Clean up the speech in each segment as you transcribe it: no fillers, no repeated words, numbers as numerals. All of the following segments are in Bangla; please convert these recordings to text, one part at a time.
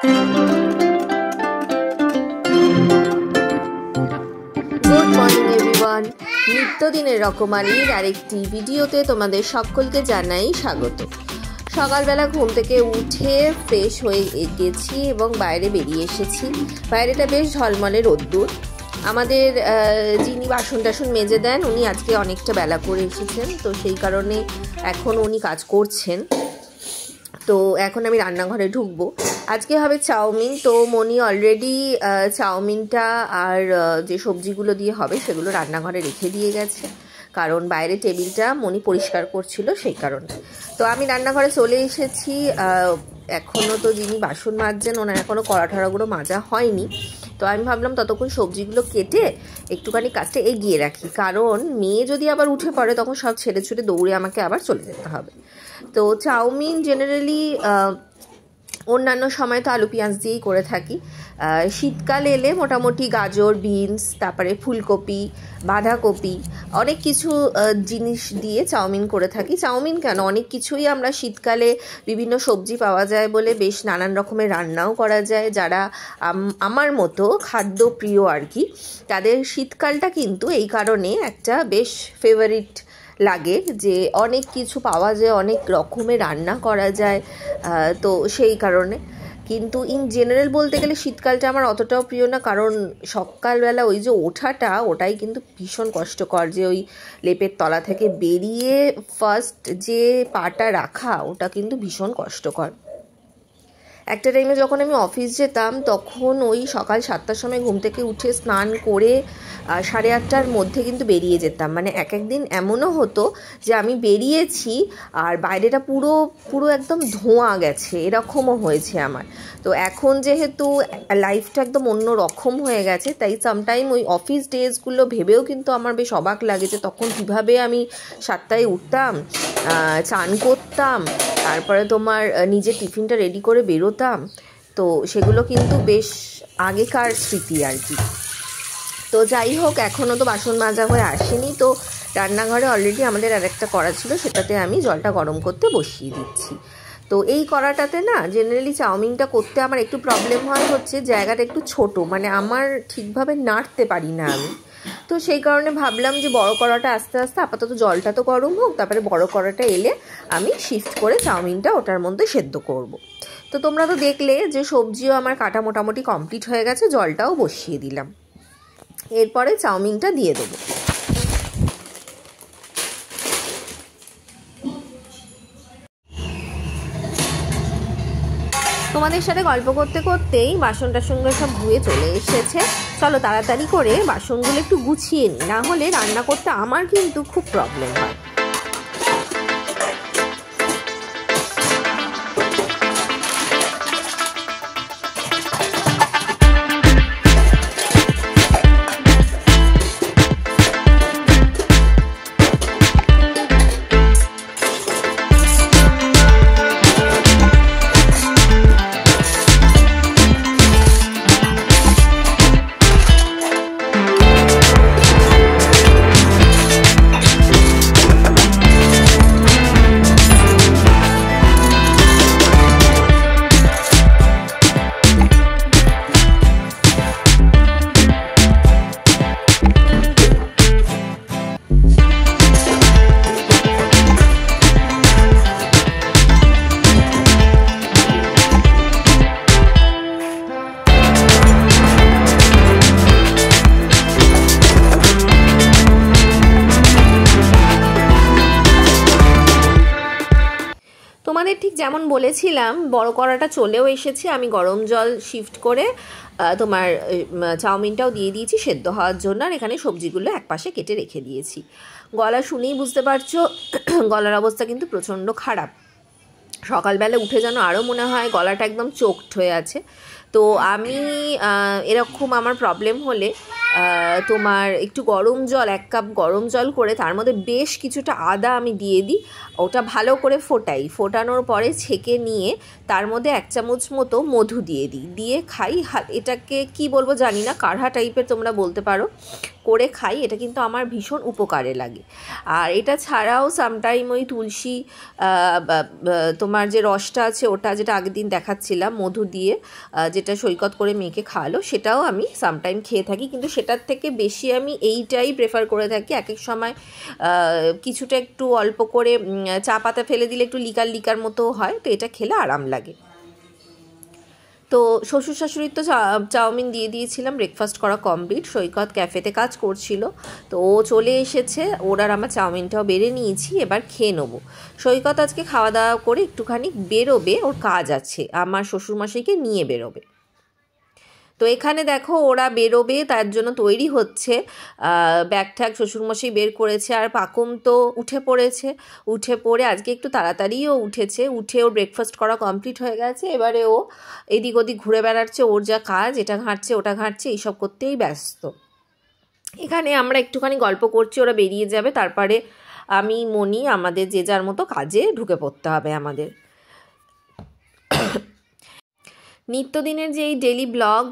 গুড মর্নিং এভরিওয়ান, নিত্যদিনের রকমারির আরেকটি ভিডিওতে তোমাদের সকলকে জানাই স্বাগত। সকালবেলা ঘুম থেকে উঠে ফ্রেশ হয়ে গেছি এবং বাইরে বেরিয়ে এসেছি। বাইরেটা বেশ ঝলমলে রোদ্দুর। আমাদের যিনি বাসন টাসন মেজে দেন উনি আজকে অনেকটা বেলা করে এসেছেন, তো সেই কারণে এখন উনি কাজ করছেন। তো এখন আমি রান্নাঘরে ঢুকবো। আজকে হবে চাউমিন। তো মনি অলরেডি চাউমিনটা আর যে সবজিগুলো দিয়ে হবে সেগুলো রান্নাঘরে রেখে দিয়ে গেছে, কারণ বাইরে টেবিলটা মনি পরিষ্কার করছিল সেই কারণে। তো আমি রান্নাঘরে চলে এসেছি। এখনও তো যিনি বাসন মাজছেন ওনার এখনও কড়া ঠড়াগুলো মাজা হয়নি। তো আমি ভাবলাম ততক্ষণ সবজিগুলো কেটে একটুখানি কাজটা এগিয়ে রাখি, কারণ মেয়ে যদি আবার উঠে পড়ে তখন সব ছেড়ে ছুটে দৌড়ে আমাকে আবার চলে যেতে হবে। তো চাউমিন জেনারেলি অন্যান্য সময় তো আলু পেঁয়াজ দিয়েই করে থাকি। শীতকাল এলে মোটামুটি গাজর, বিনস, তারপরে ফুলকপি, বাঁধাকপি, অনেক কিছু জিনিস দিয়ে চাউমিন করে থাকি। চাউমিন কেন, অনেক কিছুই আমরা শীতকালে বিভিন্ন সবজি পাওয়া যায় বলে বেশ নানান রকমের রান্নাও করা যায়। যারা আমার মতো খাদ্য প্রিয় আর কি, তাদের শীতকালটা কিন্তু এই কারণে একটা বেশ ফেভারিট লাগে যে অনেক কিছু পাওয়া যায়, অনেক রকমের রান্না করা যায়। তো সেই কারণে কিন্তু ইন জেনারেল বলতে গেলে শীতকালটা আমার অতটাও প্রিয় না, কারণ সকালবেলা ওই যে ওঠাটা ওটাই কিন্তু ভীষণ কষ্টকর। যে ওই লেপের তলা থেকে বেরিয়ে ফার্স্ট যে পাটা রাখা ওটা কিন্তু ভীষণ কষ্টকর। একটা টাইমে যখন আমি অফিস যেতাম তখন ওই সকাল 7টার সময় ঘুম থেকে উঠে স্নান করে 8:30টার মধ্যে কিন্তু বেরিয়ে যেতাম। মানে এক একদিন এমনও হতো যে আমি বেরিয়েছি আর বাইরেটা পুরো একদম ধোঁয়া গেছে, এরকমও হয়েছে আমার। তো এখন যেহেতু লাইফটা একদম অন্য রকম হয়ে গেছে, তাই সামটাইম ওই অফিস ডেজগুলো ভেবেও কিন্তু আমার বেশ অবাক লাগে যে তখন কীভাবে আমি 7টায় উঠতাম, চান করতাম, তারপরে তোমার নিজের টিফিনটা রেডি করে বেরোতাম। তো সেগুলো কিন্তু বেশ আগেকার স্মৃতি আর কি। তো যাই হোক, এখনও তো বাসন মাজা হয়ে আসেনি। তো রান্নাঘরে অলরেডি আমাদের আরেকটা কড়া ছিল, সেটাতে আমি জলটা গরম করতে বসিয়ে দিচ্ছি। তো এই কড়াটাতে না জেনারেলি চাউমিনটা করতে আমার একটু প্রবলেম হয়, হচ্ছে জায়গাটা একটু ছোট, মানে আমার ঠিকভাবে নাড়তে পারি না আমি। তো সেই কারণে ভাবলাম যে বড় কড়াটা আস্তে আস্তে আপাতত জলটা তো গরম হোক, তারপরে বড় কড়াটা এলে আমি শিফট করে চাউমিনটা ওটার মধ্যে সেদ্ধ করব। তো তোমরা তো দেখলে যে সবজিও আমার কাটা মোটামুটি কমপ্লিট হয়ে গেছে, জলটাও বসিয়ে দিলাম। এরপরে চাউমিনটা দিয়ে দেবো। তোমাদের সাথে গল্প করতে করতেই বাসন টাসনগুলো সব ধুয়ে চলে এসেছে। চলো তাড়াতাড়ি করে বাসনগুলো একটু গুছিয়ে নিই, না হলে রান্না করতে আমার কিন্তু খুব প্রবলেম হয়। তোমাদের ঠিক যেমন বলেছিলাম বড় কড়াটা চলেও এসেছে। আমি গরম জল শিফট করে তোমার চাউমিনটাও দিয়ে দিয়েছি সেদ্ধ হওয়ার জন্য, আর এখানে সবজিগুলো একপাশে কেটে রেখে দিয়েছি। গলা শুনেই বুঝতে পারছো গলার অবস্থা কিন্তু প্রচণ্ড খারাপ। সকালবেলা উঠে যেন আরও মনে হয় গলাটা একদম চোকড হয়ে আছে। তো আমি এরকম আমার প্রবলেম হলে তোমার একটু গরম জল, 1 কাপ গরম জল করে তার মধ্যে বেশ কিছুটা আদা আমি দিয়ে দিই। ওটা ভালো করে ফোটাই, ফোটানোর পরে ছেঁকে নিয়ে তার মধ্যে 1 চামচ মতো মধু দিয়ে দিই, দিয়ে খাই। এটাকে কি বলবো জানি না, কাঢ়া টাইপের তোমরা বলতে পারো, করে খাই। এটা কিন্তু আমার ভীষণ উপকারে লাগে। আর এটা ছাড়াও সামটাইম ওই তুলসী তোমার যে রসটা আছে ওটা, যেটা আগের দিন দেখাচ্ছিলাম মধু দিয়ে যেটা সৈকত করে মেখে খাওয়ালো, সেটাও আমি সামটাইম খেয়ে থাকি। কিন্তু সেটার থেকে বেশি আমি এইটাই প্রেফার করে থাকি। এক এক সময় কিছুটা একটু অল্প করে চা পাতা ফেলে দিলে একটু লিকার লিকার মতো হয়, তো এটা খেলে আরাম লাগে। তো শ্বশুর শাশুড়ির তো চাউমিন দিয়ে দিয়েছিলাম, ব্রেকফাস্ট করা কমপ্লিট। সৈকত ক্যাফেতে কাজ করছিল, তো ও চলে এসেছে, ওর আর আমার চাউমিনটাও বেড়ে নিয়েছি, এবার খেয়ে নেবো। সৈকত আজকে খাওয়া দাওয়া করে একটুখানি বেরোবে, ওর কাজ আছে, আমার শ্বশুরমশাইকে নিয়ে বেরোবে। তো এখানে দেখো ওরা বেরোবে, তার জন্য তৈরি হচ্ছে। ব্যাগ ট্যাগ শ্বশুরমশাই বের করেছে, আর পাকুম তো উঠে পড়েছে। উঠে পড়ে আজকে একটু তাড়াতাড়িও উঠেছে, উঠে ওর ব্রেকফাস্ট করা কমপ্লিট হয়ে গেছে। এবারে ও এদিক ওদিক ঘুরে বেড়াচ্ছে, ওর যা কাজ, এটা ঘাঁটছে ওটা ঘাঁটছে, এইসব করতেই ব্যস্ত। এখানে আমরা একটুখানি গল্প করছি, ওরা বেরিয়ে যাবে, তারপরে আমি মনি আমাদের যে যার মতো কাজে ঢুকে পড়তে হবে আমাদের। নিত্যদিনের যে এই ডেলি ব্লগ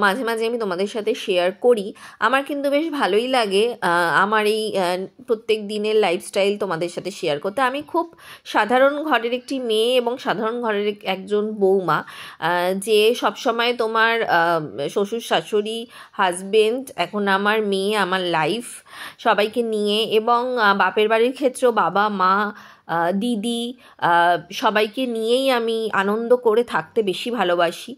মাঝে মাঝে আমি তোমাদের সাথে শেয়ার করি, আমার কিন্তু বেশ ভালোই লাগে আমার এই প্রত্যেক দিনের লাইফস্টাইল তোমাদের সাথে শেয়ার করতে। আমি খুব সাধারণ ঘরের একটি মেয়ে এবং সাধারণ ঘরের একজন বৌমা, যে সবসময় তোমার শ্বশুর শাশুড়ি, হাজবেন্ড, এখন আমার মেয়ে, আমার লাইফ সবাইকে নিয়ে, এবং বাপের বাড়ির ক্ষেত্রেও বাবা মা দিদি সবাইকে নিয়েই আমি আনন্দ করে থাকতে বেশি ভালোবাসি।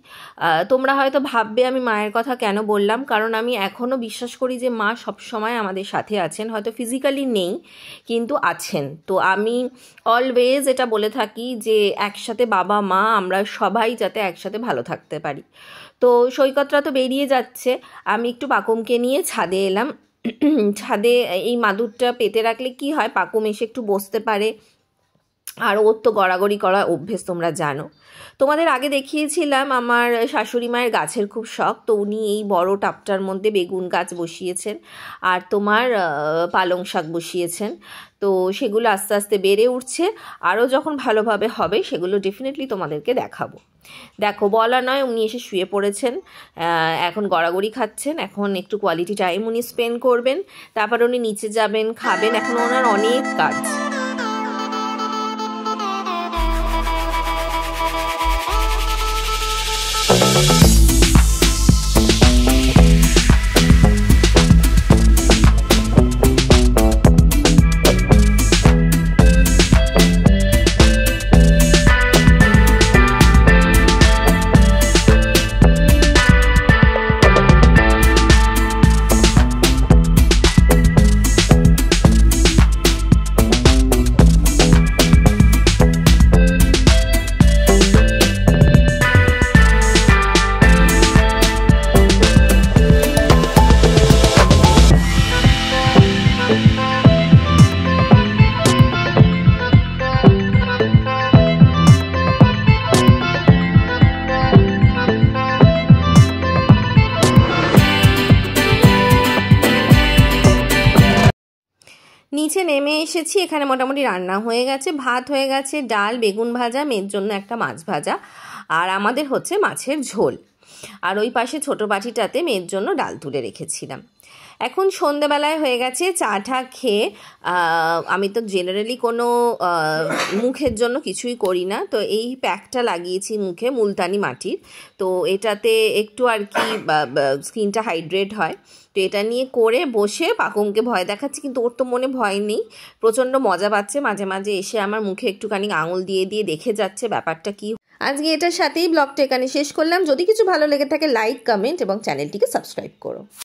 তোমরা হয়তো ভাববে আমি মায়ের কথা কেন বললাম, কারণ আমি এখনও বিশ্বাস করি যে মা সবসময় আমাদের সাথে আছেন, হয়তো ফিজিক্যালি নেই কিন্তু আছেন। তো আমি অলওয়েজ এটা বলে থাকি যে একসাথে বাবা মা আমরা সবাই যাতে একসাথে ভালো থাকতে পারি। তো সৈকতরা তো বেরিয়ে যাচ্ছে, আমি একটু পাকুমকে নিয়ে ছাদে এলাম। ছাদে এই মাদুরটা পেতে রাখলে কি হয়, পাকুম এসে একটু বসতে পারে, আর ওর তো গড়াগড়ি করা অভ্যেস তোমরা জানো। তোমাদের আগে দেখিয়েছিলাম আমার শাশুড়ি মায়ের গাছের খুব শখ, তো উনি এই বড় টাপটার মধ্যে বেগুন গাছ বসিয়েছেন আর তোমার পালং শাক বসিয়েছেন। তো সেগুলো আস্তে আস্তে বেড়ে উঠছে, আরও যখন ভালোভাবে হবে সেগুলো ডেফিনেটলি তোমাদেরকে দেখাবো। দেখো বলা নয়, উনি এসে শুয়ে পড়েছেন, এখন গড়াগড়ি খাচ্ছেন। এখন একটু কোয়ালিটি টাইম উনি স্পেন্ড করবেন, তারপর উনি নিচে যাবেন, খাবেন, এখন ওনার অনেক কাজ। নিচে নেমে এসেছি, এখানে মোটামুটি রান্না হয়ে গেছে, ভাত হয়ে গেছে, ডাল, বেগুন ভাজা, মেয়ের জন্য একটা মাছ ভাজা, আর আমাদের হচ্ছে মাছের ঝোল। আর ওই পাশে ছোটো বাটিটাতে মেয়ের জন্য ডাল তুলে রেখেছিলাম। এখন সন্ধেবেলায় হয়ে গেছে, চা টা খেয়ে আমি তো জেনারেলি কোনো মুখের জন্য কিছুই করি না, তো এই প্যাকটা লাগিয়েছি মুখে, মুলতানি মাটির। তো এটাতে একটু আর কি স্কিনটা হাইড্রেট হয়, তো এটা নিয়ে করে বসে পাকুমকে ভয় দেখাচ্ছি, কিন্তু ওর তো মনে ভয় নেই, প্রচণ্ড মজা পাচ্ছে। মাঝে মাঝে এসে আমার মুখে একটুখানি আঙুল দিয়ে দিয়ে দেখে যাচ্ছে ব্যাপারটা কি। আজকে এটার সাথেই ব্লগটা এখানে শেষ করলাম। যদি কিছু ভালো লেগে থাকে লাইক, কমেন্ট এবং চ্যানেলটিকে সাবস্ক্রাইব করো।